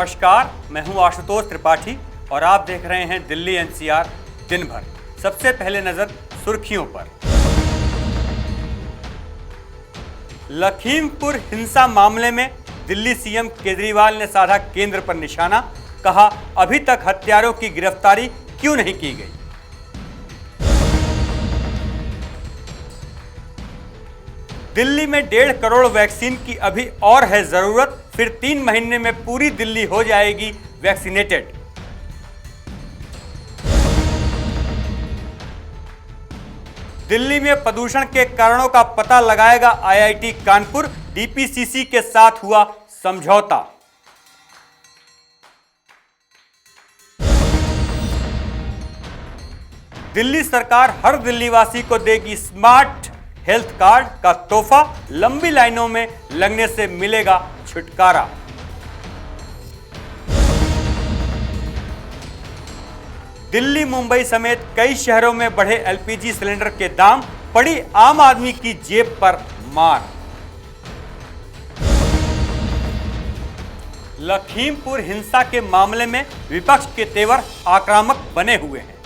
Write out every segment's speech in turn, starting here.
नमस्कार, मैं हूं आशुतोष त्रिपाठी और आप देख रहे हैं दिल्ली एनसीआर दिन भर। सबसे पहले नजर सुर्खियों पर। लखीमपुर हिंसा मामले में दिल्ली सीएम केजरीवाल ने साधा केंद्र पर निशाना, कहा अभी तक हत्यारों की गिरफ्तारी क्यों नहीं की गई। दिल्ली में 1.5 करोड़ वैक्सीन की अभी और है जरूरत, फिर 3 महीने में पूरी दिल्ली हो जाएगी वैक्सीनेटेड। दिल्ली में प्रदूषण के कारणों का पता लगाएगा आईआईटी कानपुर, डीपीसीसी के साथ हुआ समझौता। दिल्ली सरकार हर दिल्लीवासी को देगी स्मार्ट हेल्थ कार्ड का तोहफा, लंबी लाइनों में लगने से मिलेगा छुटकारा। दिल्ली मुंबई समेत कई शहरों में बढ़े एलपीजी सिलेंडर के दाम, पड़ी आम आदमी की जेब पर मार। लखीमपुर हिंसा के मामले में विपक्ष के तेवर आक्रामक बने हुए हैं।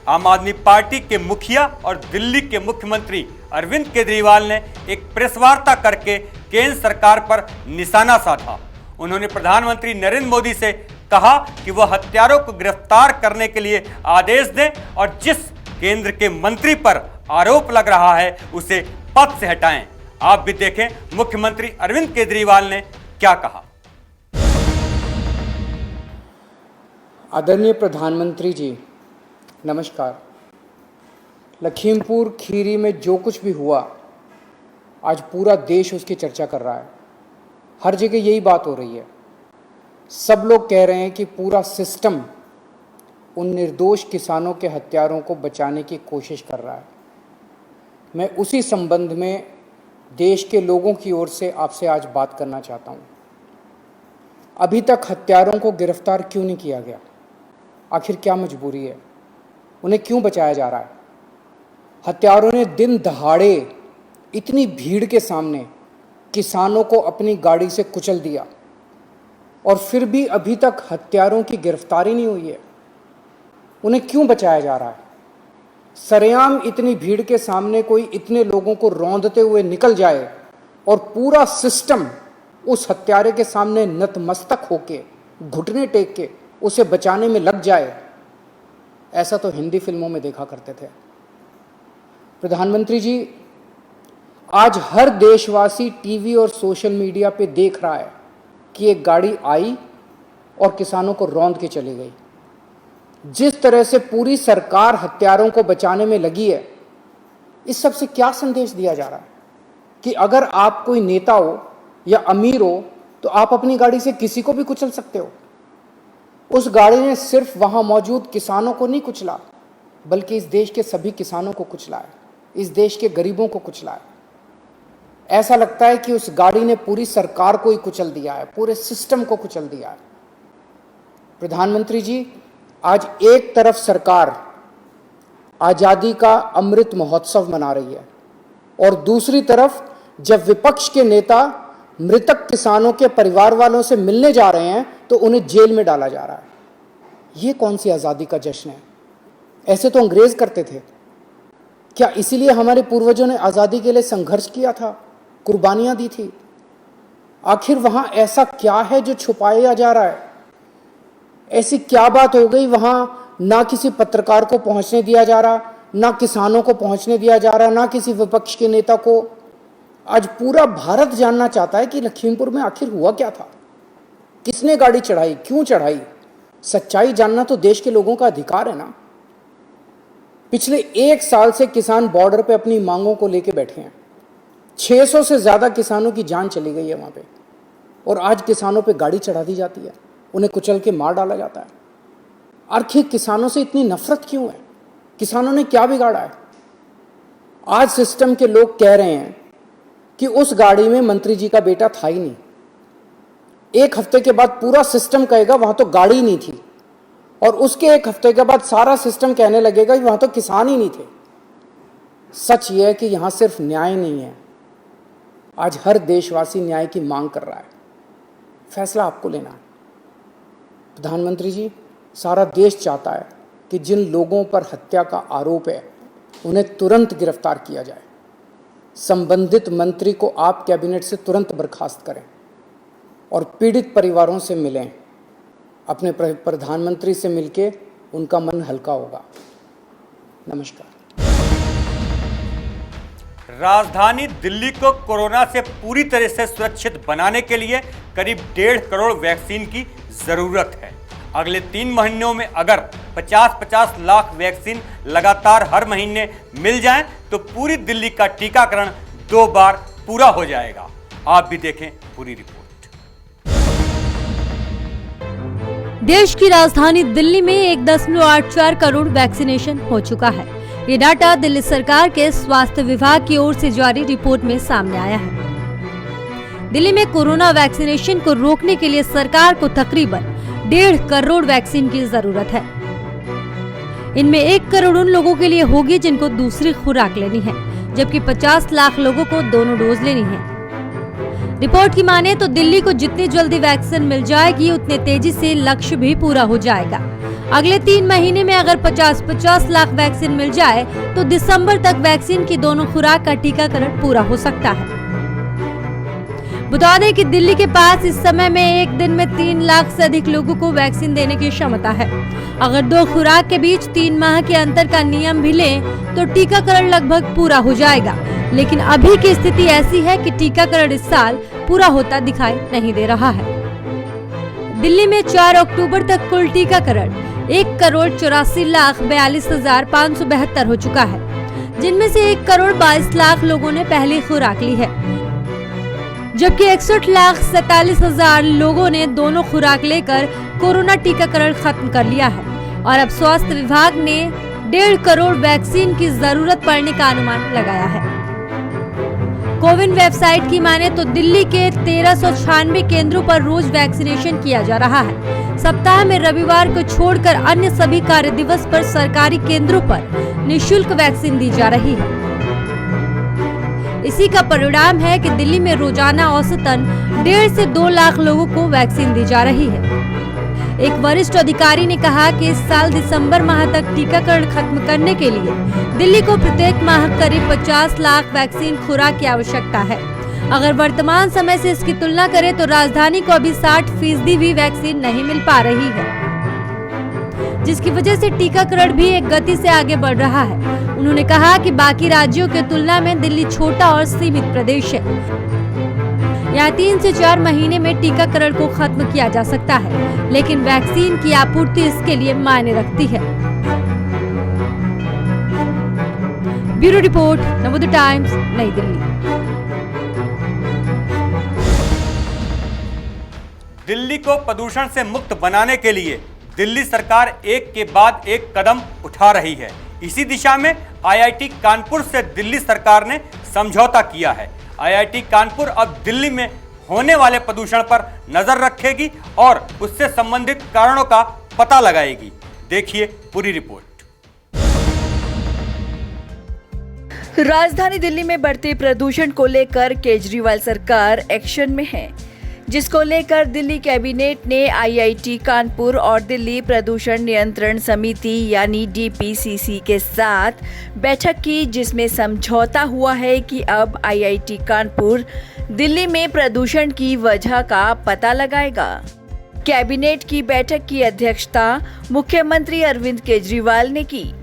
आम आदमी पार्टी के मुखिया और दिल्ली के मुख्यमंत्री अरविंद केजरीवाल ने एक प्रेस वार्ता करके केंद्र सरकार पर निशाना साधा। उन्होंने प्रधानमंत्री नरेंद्र मोदी से कहा कि वह हत्यारों को गिरफ्तार करने के लिए आदेश दें और जिस केंद्र के मंत्री पर आरोप लग रहा है उसे पद से हटाएं। आप भी देखें मुख्यमंत्री अरविंद केजरीवाल ने क्या कहा। आदरणीय प्रधानमंत्री जी, नमस्कार। लखीमपुर खीरी में जो कुछ भी हुआ, आज पूरा देश उसकी चर्चा कर रहा है। हर जगह यही बात हो रही है। सब लोग कह रहे हैं कि पूरा सिस्टम उन निर्दोष किसानों के हत्यारों को बचाने की कोशिश कर रहा है। मैं उसी संबंध में देश के लोगों की ओर से आपसे आज बात करना चाहता हूँ। अभी तक हत्यारों को गिरफ्तार क्यों नहीं किया गया? आखिर क्या मजबूरी है? उन्हें क्यों बचाया जा रहा है? हत्यारों ने दिन दहाड़े इतनी भीड़ के सामने किसानों को अपनी गाड़ी से कुचल दिया और फिर भी अभी तक हत्यारों की गिरफ्तारी नहीं हुई है। उन्हें क्यों बचाया जा रहा है? सरेआम इतनी भीड़ के सामने कोई इतने लोगों को रौंदते हुए निकल जाए और पूरा सिस्टम उस हत्यारे के सामने नतमस्तक होके घुटने टेक के उसे बचाने में लग जाए, ऐसा तो हिंदी फिल्मों में देखा करते थे। प्रधानमंत्री जी, आज हर देशवासी टीवी और सोशल मीडिया पे देख रहा है कि एक गाड़ी आई और किसानों को रौंद के चली गई। जिस तरह से पूरी सरकार हत्यारों को बचाने में लगी है, इस सब से क्या संदेश दिया जा रहा है कि अगर आप कोई नेता हो या अमीर हो तो आप अपनी गाड़ी से किसी को भी कुचल सकते हो। उस गाड़ी ने सिर्फ वहां मौजूद किसानों को नहीं कुचला, बल्कि इस देश के सभी किसानों को कुचला है, इस देश के गरीबों को कुचला है। ऐसा लगता है कि उस गाड़ी ने पूरी सरकार को ही कुचल दिया है, पूरे सिस्टम को कुचल दिया है। प्रधानमंत्री जी, आज एक तरफ सरकार आजादी का अमृत महोत्सव मना रही है और दूसरी तरफ जब विपक्ष के नेता मृतक किसानों के परिवार वालों से मिलने जा रहे हैं तो उन्हें जेल में डाला जा रहा है। ये कौन सी आज़ादी का जश्न है? ऐसे तो अंग्रेज करते थे। क्या इसीलिए हमारे पूर्वजों ने आज़ादी के लिए संघर्ष किया था, कुर्बानियां दी थी? आखिर वहां ऐसा क्या है जो छुपाया जा रहा है? ऐसी क्या बात हो गई वहां ना किसी पत्रकार को पहुंचने दिया जा रहा, ना किसानों को पहुंचने दिया जा रहा, ना किसी विपक्ष के नेता को? आज पूरा भारत जानना चाहता है कि लखीमपुर में आखिर हुआ क्या था, किसने गाड़ी चढ़ाई, क्यों चढ़ाई। सच्चाई जानना तो देश के लोगों का अधिकार है ना। पिछले 1 साल से किसान बॉर्डर पे अपनी मांगों को लेके बैठे हैं। 600 से ज्यादा किसानों की जान चली गई है वहां पे, और आज किसानों पे गाड़ी चढ़ा दी जाती है, उन्हें कुचल के मार डाला जाता है। आखिर किसानों से इतनी नफरत क्यों है? किसानों ने क्या बिगाड़ा है? आज सिस्टम के लोग कह रहे हैं कि उस गाड़ी में मंत्री जी का बेटा था ही नहीं। 1 हफ्ते के बाद पूरा सिस्टम कहेगा वहां तो गाड़ी ही नहीं थी, और उसके 1 हफ्ते के बाद सारा सिस्टम कहने लगेगा कि वहां तो किसान ही नहीं थे। सच यह है कि यहां सिर्फ न्याय नहीं है, आज हर देशवासी न्याय की मांग कर रहा है। फैसला आपको लेना है। प्रधानमंत्री जी, सारा देश चाहता है कि जिन लोगों पर हत्या का आरोप है उन्हें तुरंत गिरफ्तार किया जाए। संबंधित मंत्री को आप कैबिनेट से तुरंत बर्खास्त करें और पीड़ित परिवारों से मिलें। अपने प्रधानमंत्री से मिलके उनका मन हल्का होगा। नमस्कार। राजधानी दिल्ली को कोरोना से पूरी तरह से सुरक्षित बनाने के लिए करीब 1.5 करोड़ वैक्सीन की जरूरत है। अगले 3 महीनों में अगर 50-50 लाख वैक्सीन लगातार हर महीने मिल जाएं तो पूरी दिल्ली का टीकाकरण 2 बार पूरा हो जाएगा। आप भी देखें पूरी रिपोर्ट। देश की राजधानी दिल्ली में 1.84 करोड़ वैक्सीनेशन हो चुका है। ये डाटा दिल्ली सरकार के स्वास्थ्य विभाग की ओर से जारी रिपोर्ट में सामने आया है। दिल्ली में कोरोना वैक्सीनेशन को रोकने के लिए सरकार को तकरीबन 1.5 करोड़ वैक्सीन की जरूरत है। इनमें 1 करोड़ उन लोगों के लिए होगी जिनको दूसरी खुराक लेनी है, जबकि 50 लाख लोगों को दोनों डोज लेनी है। रिपोर्ट की माने तो दिल्ली को जितनी जल्दी वैक्सीन मिल जाएगी उतने तेजी से लक्ष्य भी पूरा हो जाएगा। अगले 3 महीने में अगर 50-50 लाख वैक्सीन मिल जाए तो दिसंबर तक वैक्सीन की दोनों खुराक का टीकाकरण पूरा हो सकता है। बता दें कि दिल्ली के पास इस समय में एक दिन में 3 लाख से अधिक लोगों को वैक्सीन देने की क्षमता है। अगर 2 खुराक के बीच 3 माह के अंतर का नियम भी लें तो टीकाकरण लगभग पूरा हो जाएगा। लेकिन अभी की स्थिति ऐसी है कि टीकाकरण इस साल पूरा होता दिखाई नहीं दे रहा है। दिल्ली में 4 अक्टूबर तक कुल टीकाकरण 1,84,42,572 हो चुका है, जिनमें से 1,22,00,000 लोगों ने पहली खुराक ली है, जबकि 61,47,000 लोगों ने दोनों खुराक लेकर कोरोना टीकाकरण खत्म कर लिया है। और अब स्वास्थ्य विभाग ने 1.5 करोड़ वैक्सीन की जरूरत पड़ने का अनुमान लगाया है। कोविन वेबसाइट की माने तो दिल्ली के 1396 केंद्रों पर रोज वैक्सीनेशन किया जा रहा है। सप्ताह में रविवार को छोड़कर अन्य सभी कार्य दिवस पर सरकारी केंद्रों पर निःशुल्क वैक्सीन दी जा रही है। इसी का परिणाम है कि दिल्ली में रोजाना औसतन 1.5 से 2 लाख लोगों को वैक्सीन दी जा रही है। एक वरिष्ठ अधिकारी ने कहा कि इस साल दिसंबर माह तक टीकाकरण खत्म करने के लिए दिल्ली को प्रत्येक माह करीब 50 लाख वैक्सीन खुराक की आवश्यकता है। अगर वर्तमान समय से इसकी तुलना करें तो राजधानी को अभी 60% भी वैक्सीन नहीं मिल पा रही है, जिसकी वजह से टीकाकरण भी एक गति से आगे बढ़ रहा है। उन्होंने कहा कि बाकी राज्यों की तुलना में दिल्ली छोटा और सीमित प्रदेश है। यहाँ 3 से 4 महीने में टीकाकरण को खत्म किया जा सकता है, लेकिन वैक्सीन की आपूर्ति इसके लिए मायने रखती है। ब्यूरो रिपोर्ट, नवोदय टाइम्स, नई दिल्ली। दिल्ली को प्रदूषण से मुक्त बनाने के लिए दिल्ली सरकार एक के बाद एक कदम उठा रही है। इसी दिशा में आईआईटी कानपुर से दिल्ली सरकार ने समझौता किया है। आईआईटी कानपुर अब दिल्ली में होने वाले प्रदूषण पर नजर रखेगी और उससे संबंधित कारणों का पता लगाएगी। देखिए पूरी रिपोर्ट। राजधानी दिल्ली में बढ़ते प्रदूषण को लेकर केजरीवाल सरकार एक्शन में है, जिसको लेकर दिल्ली कैबिनेट ने आईआईटी कानपुर और दिल्ली प्रदूषण नियंत्रण समिति यानी डीपीसीसी के साथ बैठक की, जिसमें समझौता हुआ है कि अब आईआईटी कानपुर दिल्ली में प्रदूषण की वजह का पता लगाएगा। कैबिनेट की बैठक की अध्यक्षता मुख्यमंत्री अरविंद केजरीवाल ने की।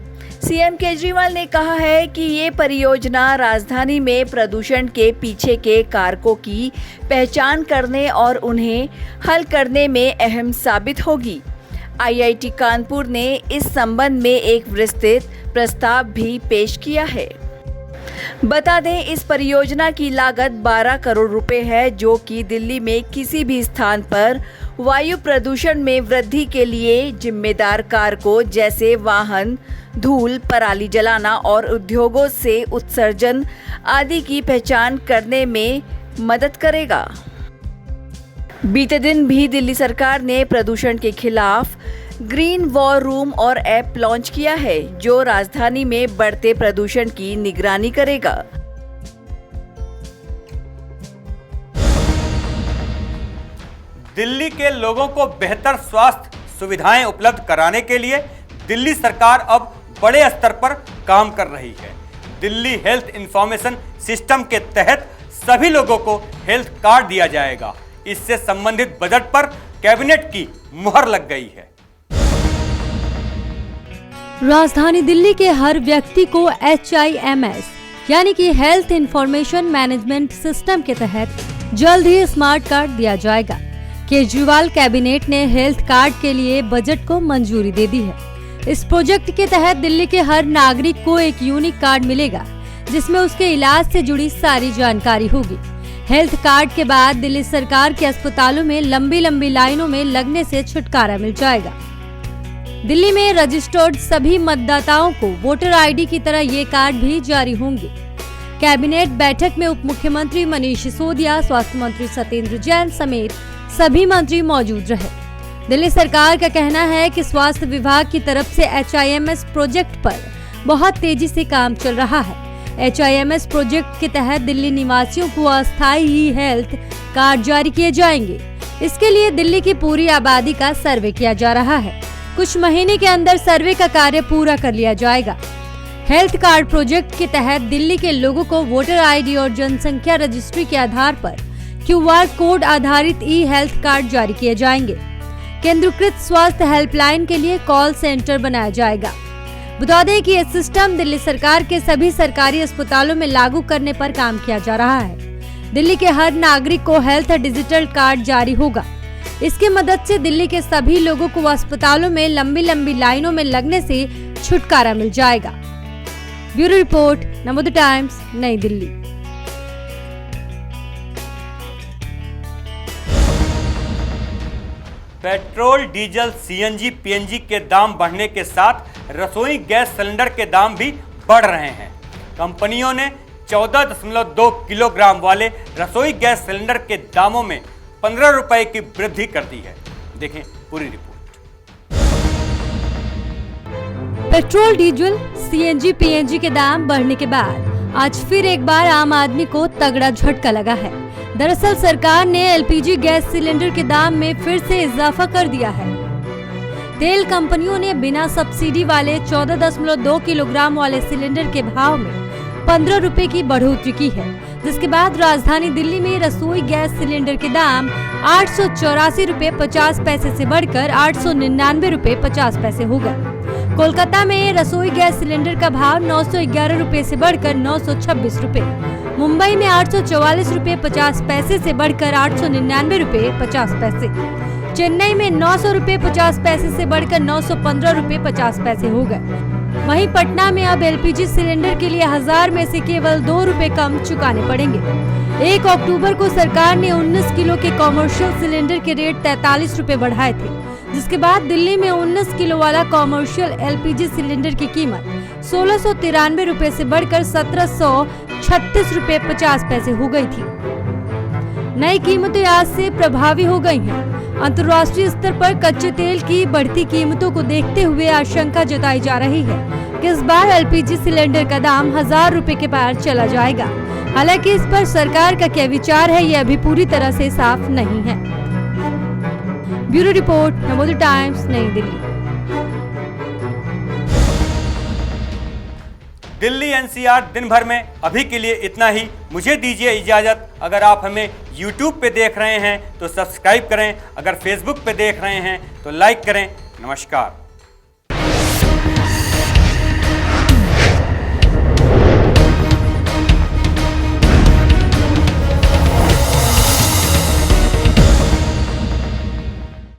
सीएम केजरीवाल ने कहा है कि ये परियोजना राजधानी में प्रदूषण के पीछे के कारकों की पहचान करने और उन्हें हल करने में अहम साबित होगी। आईआईटी कानपुर ने इस संबंध में एक विस्तृत प्रस्ताव भी पेश किया है। बता दें, इस परियोजना की लागत 12 करोड़ रुपए है, जो कि दिल्ली में किसी भी स्थान पर वायु प्रदूषण में वृद्धि के लिए जिम्मेदार कारकों जैसे वाहन, धूल, पराली जलाना और उद्योगों से उत्सर्जन आदि की पहचान करने में मदद करेगा। बीते दिन भी दिल्ली सरकार ने प्रदूषण के खिलाफ ग्रीन वॉर रूम और ऐप लॉन्च किया है, जो राजधानी में बढ़ते प्रदूषण की निगरानी करेगा। दिल्ली के लोगों को बेहतर स्वास्थ्य सुविधाएं उपलब्ध कराने के लिए दिल्ली सरकार अब बड़े स्तर पर काम कर रही है। दिल्ली हेल्थ इंफॉर्मेशन सिस्टम के तहत सभी लोगों को हेल्थ कार्ड दिया जाएगा। इससे संबंधित बजट पर कैबिनेट की मुहर लग गई है। राजधानी दिल्ली के हर व्यक्ति को HIMS यानी कि हेल्थ इंफॉर्मेशन मैनेजमेंट सिस्टम के तहत जल्द ही स्मार्ट कार्ड दिया जाएगा। केजरीवाल कैबिनेट ने हेल्थ कार्ड के लिए बजट को मंजूरी दे दी है। इस प्रोजेक्ट के तहत दिल्ली के हर नागरिक को एक यूनिक कार्ड मिलेगा, जिसमें उसके इलाज से जुड़ी सारी जानकारी होगी। हेल्थ कार्ड के बाद दिल्ली सरकार के अस्पतालों में लंबी लंबी लाइनों में लगने से छुटकारा मिल जाएगा। दिल्ली में रजिस्टर्ड सभी मतदाताओं को वोटर ID की तरह ये कार्ड भी जारी होंगे। कैबिनेट बैठक में उप मुख्यमंत्री मनीष सिसोदिया, स्वास्थ्य मंत्री सत्येंद्र जैन समेत सभी मंत्री मौजूद रहे। दिल्ली सरकार का कहना है कि स्वास्थ्य विभाग की तरफ से HIMS प्रोजेक्ट पर बहुत तेजी से काम चल रहा है। HIMS प्रोजेक्ट के तहत दिल्ली निवासियों को अस्थायी ही हेल्थ कार्ड जारी किए जाएंगे। इसके लिए दिल्ली की पूरी आबादी का सर्वे किया जा रहा है। कुछ महीने के अंदर सर्वे का कार्य पूरा कर लिया जाएगा। हेल्थ कार्ड प्रोजेक्ट के तहत दिल्ली के लोगों को वोटर ID और जनसंख्या रजिस्ट्री के आधार पर QR कोड आधारित हेल्थ कार्ड जारी किए जाएंगे। केंद्रीकृत स्वास्थ्य हेल्पलाइन के लिए कॉल सेंटर बनाया जाएगा। बता दें कि यह सिस्टम दिल्ली सरकार के सभी सरकारी अस्पतालों में लागू करने पर काम किया जा रहा है। दिल्ली के हर नागरिक को हेल्थ डिजिटल कार्ड जारी होगा। इसकी मदद से दिल्ली के सभी लोगों को अस्पतालों में लंबी लंबी लाइनों में लगने से छुटकारा मिल जाएगा। ब्यूरो रिपोर्ट, नवोदय टाइम्स, नई Delhi. Petrol, diesel, CNG, PNG के दाम बढ़ने के साथ रसोई गैस सिलेंडर के दाम भी बढ़ रहे हैं। कंपनियों ने 14.2 किलोग्राम वाले रसोई गैस सिलेंडर के दामों में 15 रुपए की वृद्धि कर दी है। देखें पूरी report. Petrol, diesel, CNG, PNG के दाम बढ़ने के बाद आज फिर एक बार आम आदमी को तगड़ा झटका लगा है। दरअसल सरकार ने LPG गैस सिलेंडर के दाम में फिर से इजाफा कर दिया है। तेल कंपनियों ने बिना सब्सिडी वाले 14.2 किलोग्राम वाले सिलेंडर के भाव में 15 रुपए की बढ़ोतरी की है, जिसके बाद राजधानी दिल्ली में रसोई गैस सिलेंडर के दाम 884 रुपए 50 पैसे से बढ़कर 899 रुपए 50 पैसे हो गए। कोलकाता में रसोई गैस सिलेंडर का भाव 911 रुपए से बढ़कर 926 रुपए, मुंबई में 844 रुपए 50 पैसे से बढ़कर 899 रुपए 50 पैसे, चेन्नई में 900 रुपए 50 पैसे से बढ़कर 915 रुपए 50 पैसे हो गए। वहीं पटना में अब LPG सिलेंडर के लिए 1000 में से केवल 2 रुपए कम चुकाने पड़ेंगे। 1 अक्टूबर को सरकार ने 19 किलो के कॉमर्शियल सिलेंडर के रेट 43 रुपए बढ़ाए थे, जिसके बाद दिल्ली में 19 किलो वाला कॉमर्शियल LPG सिलेंडर की कीमत 1693 रुपए से बढ़कर 1736 रुपए 50 पैसे हो गई थी। नई कीमतें आज से प्रभावी हो गई हैं। अंतर्राष्ट्रीय स्तर पर कच्चे तेल की बढ़ती कीमतों को देखते हुए आशंका जताई जा रही है कि इस बार LPG सिलेंडर का दाम 1000 रुपए के पार चला जाएगा। हालांकि इस पर सरकार का क्या विचार है, ये अभी पूरी तरह से साफ नहीं है। ब्यूरो रिपोर्ट, नवोदय टाइम्स, नई दिल्ली। दिल्ली NCR दिन भर में अभी के लिए इतना ही। मुझे दीजिए इजाजत। अगर आप हमें YouTube पे देख रहे हैं तो सब्सक्राइब करें, अगर Facebook पे देख रहे हैं तो लाइक करें। नमस्कार।